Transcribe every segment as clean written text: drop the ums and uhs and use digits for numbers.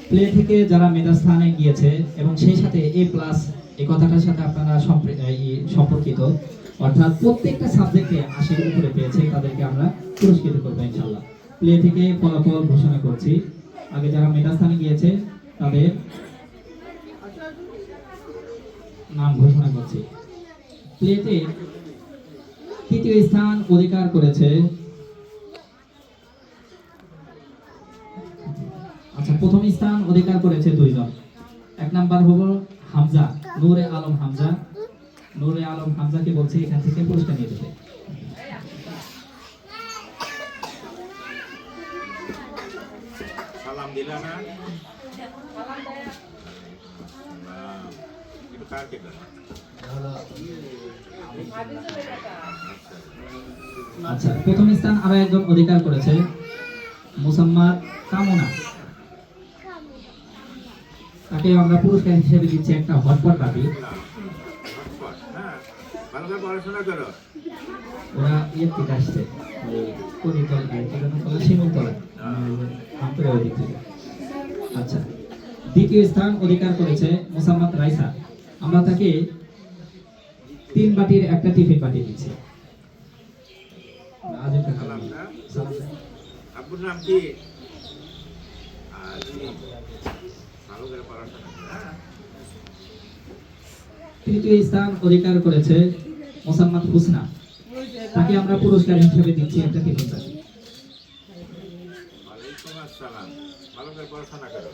Play থেকে যারা মেধাস্থানে গিয়েছে এবং সেই সাথে এ প্লাস এই কথাটার সাথে আপনারা সম্পর্কিত, অর্থাৎ প্রত্যেকটা সাবজেক্টে ৮০ উপরে পেয়েছে, তাদেরকে আমরা পুরস্কৃত করবো ইনশাআল্লাহ। প্লে থেকে ফলাফল ঘোষণা করছি। আগে যারা মেধাস্থানে গিয়েছে তাদের নাম ঘোষণা করছি। প্লেতে তৃতীয় স্থান অধিকার করেছে, আচ্ছা প্রথম স্থান অধিকার করেছে দুইজন। এক নাম্বার হলো হামজা, নূরে আলম হামজা। নূরে আলম হামজাকে বলছে এখান থেকে পুরস্কার নিয়ে যেতে। সালাম দিলা না? এটা কার কেটে? আচ্ছা প্রথম স্থান আরো একজন অধিকার করেছে, মুসাম্মাদ কামনা। তাকে আমরা পুরস্কার হিসেবে দিচ্ছি একটা হটপট বাটি। ভালো করে পড়াশোনা করো। ওরা ইয়ের থেকে আসছে, কলিতল শিমুলতলা আমতলা ওই দিক থেকে। আচ্ছা দ্বিতীয় স্থান অধিকার করেছে মুসাম্মাদ রাইসা। আমরা তাকে 3 বাটির একটা টিফিন বাটি দিচ্ছি। আব্বুর নাম কি? ভালো করে পড়াশোনা। তৃতীয় স্থান অধিকার করেছে মোসাম্মদ হুসনা। তাকে আমরা পুরস্কার হিসেবে দিচ্ছি একটা টিফিন বাটি। ওয়ালাইকুম আসসালাম। ভালো করে পড়াশোনা করো।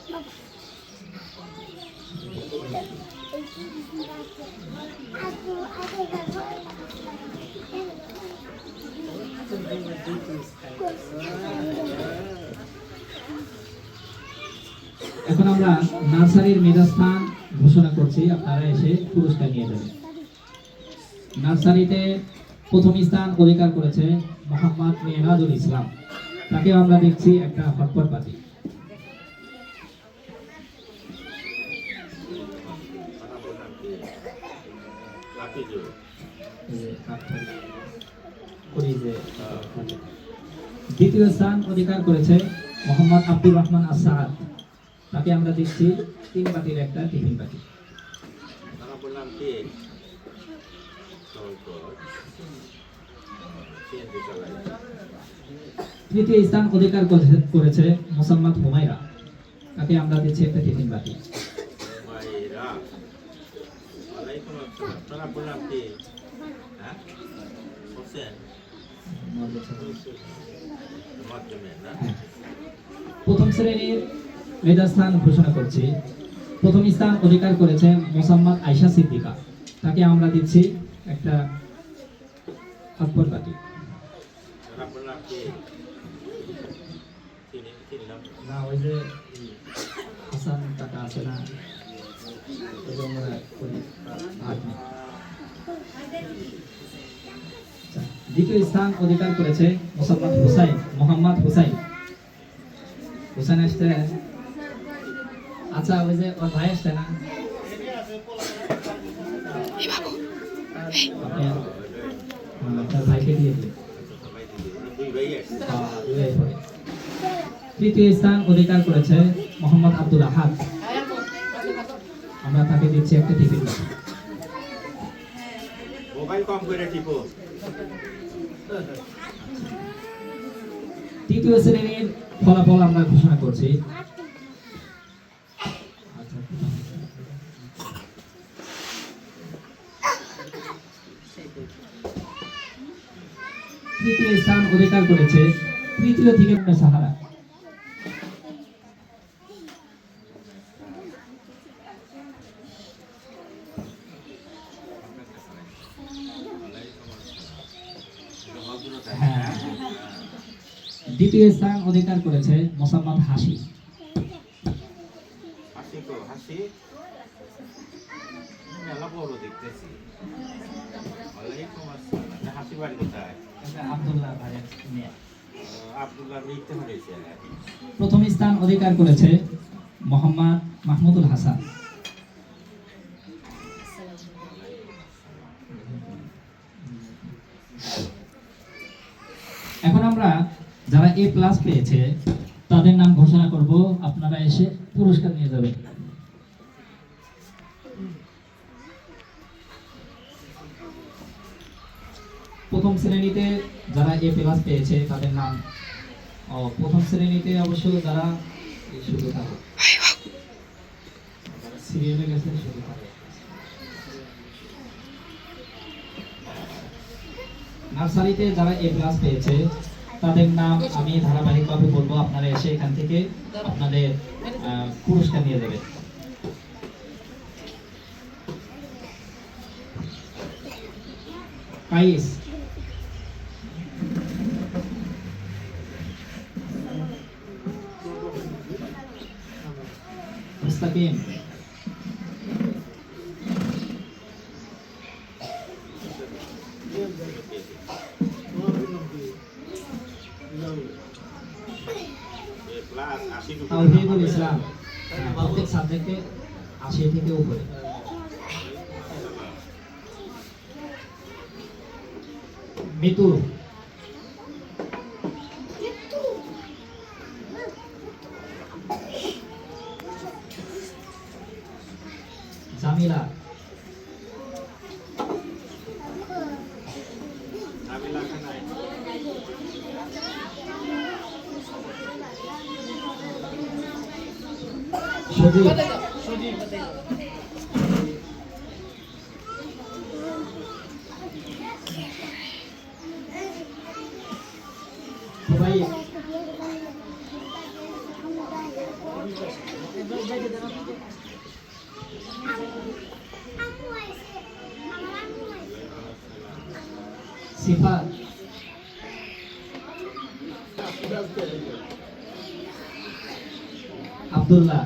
এখন আমরা নার্সারির মেধাস্থান ঘোষণা করছি, আপনারা এসে পুরস্কার নিয়ে যাবেন। নার্সারিতে প্রথম স্থান অধিকার করেছে মোহাম্মদ মেহরাজুল ইসলাম। তাকে আমরা দেখছি একটা হটপট বাটি। দ্বিতীয় স্থান অধিকার করেছে মোহাম্মদ আব্দুর রহমান আসাদ। তাকে আমরা দেখছি 3 বাটির একটা টিফিন বাটি। তৃতীয় স্থান অধিকার করেছে মোসাম্মদ হুমায়রা। তাকে আমরা দিচ্ছি একটা টিফিন বাটি। প্রথম শ্রেণীর মেধাস্থান ঘোষণা করছি। প্রথম স্থান অধিকার করেছে মোসাম্মদ আয়শা সিদ্দিকা। তাকে আমরা দিচ্ছি একটা হটপট বাটি। না ওই যে হাসান টাকা আছে না, দ্বিতীয় স্থান অধিকার করেছে মোহাম্মদ হুসাইন। হুসাইন আসছে। আচ্ছা ওই যে ওর ভাই আসছে না, তার ভাইকে দিয়ে দিন। তৃতীয় স্থান অধিকার করেছে মোহাম্মদ আব্দুল আহাদ। আমরা তাকে দিচ্ছি একটা টিফিন বাটি। মোবাইল কম করে টিপো। তৃতীয় শ্রেণীর ফলাফল আমরা ঘোষণা করছি। তৃতীয় স্থান অধিকার করেছে তৃতীয় থেকে সাহারা। দ্বিতীয় স্থান অধিকার করেছে মোসাম্মদ হাসি। প্রথম স্থান অধিকার করেছে মোহাম্মদ মাহমুদুল হাসান। এখন আমরা যারা এ প্লাস পেয়েছে তাদের নাম ঘোষণা করব, আপনারা এসে পুরস্কার নিয়ে যাবেন। প্রথম শ্রেণীতে যারা এ প্লাস পেয়েছে তাদের নাম, প্রথম শ্রেণীতে অবশ্য যারা শুধু থাকে সিরিয়ালে গেছে শুধু থাকে। নার্সারিতে যারা এ প্লাস পেয়েছে তাদের নাম আমি ধারাবাহিকভাবে বলবো, আপনারা এসে এখান থেকে আপনাদের পুরস্কার নিয়ে যাবেন। কাইস, মুস্তাকিম, প্লাস 80 তাওহীদুল ইসলাম, প্রত্যেক সাবজেক্টে 80 থেকে উপরে। মিতু, জামিলা, আমি লেখা নাই। সজীব, খুবাইব, সিফাত, আব্দুল্লাহ,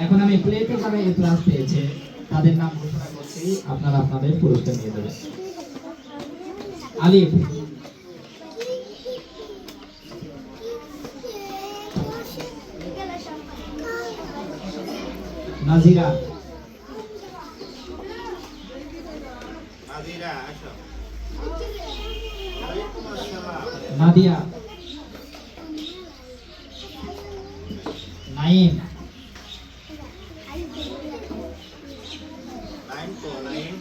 এখন আমি প্লেতে যারা এ প্লাস পেয়েছে তাদের নাম ঘোষণা করছি, আপনারা আপনাদের পুরস্কার নিয়ে যাবেন। আলিফ, নাজিরা, নাদিরা আসো। ওয়ালাইকুম আসসালাম। নাদিয়া, নাইম, নাইম তো নাইম।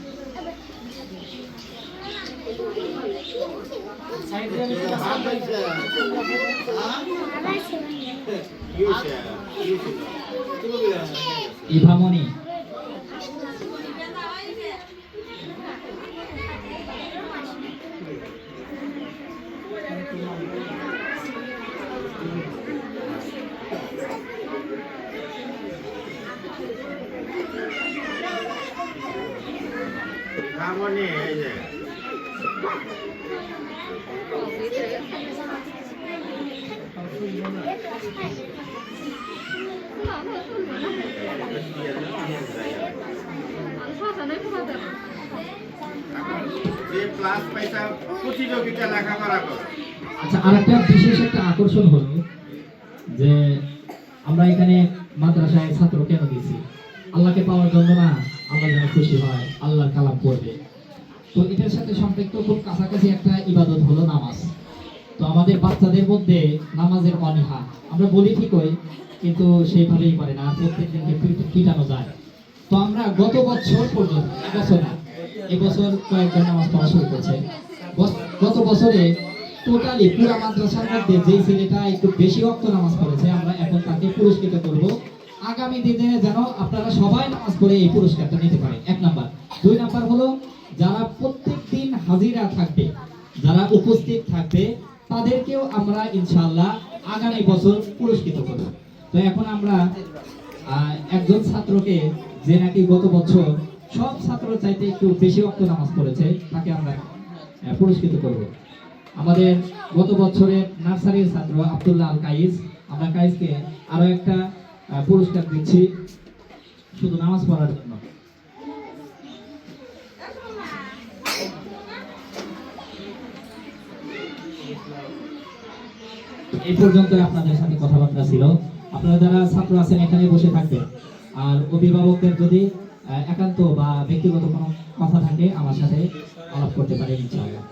ইভামনি, রামনি এই যে যে প্লাস পয়সা প্রতিযোগিতা লেখাপড়া করো। আচ্ছা, আরেকটা বিশেষ একটা আকর্ষণ হলো যে আমরা এখানে মাদ্রাসায় ছাত্র কেন দিয়েছি? আল্লাহকে পাওয়ার জন্য না, আল্লাহ যেন খুশি হয়, আল্লাহর কালাম পড়বে। তো এটার সাথে সম্পৃক্ত খুব কাছাকাছি একটা ইবাদত হলো নামাজ। তো আমাদের বাচ্চাদের মধ্যে নামাজের অনীহা, আমরা বলি ঠিকই কিন্তু সেইভাবেই করে না, প্রত্যেক দিনকে পিটানো যায়। তো আমরা গত বছর পর্যন্ত, এবছর না, এবছর কয়েকজন নামাজ পড়া শুরু করছে। গত বছরে টোটালি পুরা মাদ্রাসার মধ্যে যেই ছেলেটা একটু বেশি ওয়াক্ত নামাজ পড়েছে, আমরা এখন তাকে পুরস্কৃত করব। আগামী দিনে যেন আপনারা সবাই নামাজ পড়ে এই পুরস্কারটা নিতে পারেন, 1 নাম্বার। 2 নাম্বার হলো যারা প্রত্যেক দিন হাজিরা থাকবে, যারা উপস্থিত থাকবে, তাদেরকেও আমরা ইনশাআল্লাহ আগামী বছর পুরস্কৃত করব। তো এখন আমরা একজন ছাত্রকে, যে নাকি গত বছর সব ছাত্র চাইতে একটু বেশি ওয়াক্ত নামাজ পড়েছে, তাকে আমরা পুরস্কৃত করব। আমাদের গত বছরের নার্সারির ছাত্র আব্দুল্লাহ আল কাইস, আমরা কাইসকে আরো একটা পুরস্কার দিচ্ছি শুধু নামাজ পড়ার জন্য। এই পর্যন্ত আপনাদের সাথে কথাবার্তা ছিল। আপনারা যারা ছাত্র আছেন এখানে বসে থাকবেন, আর অভিভাবকদের যদি একান্ত বা ব্যক্তিগত কোনো কথা থাকে আমার সাথে আলাপ করতে পারেন ইনশাআল্লাহ।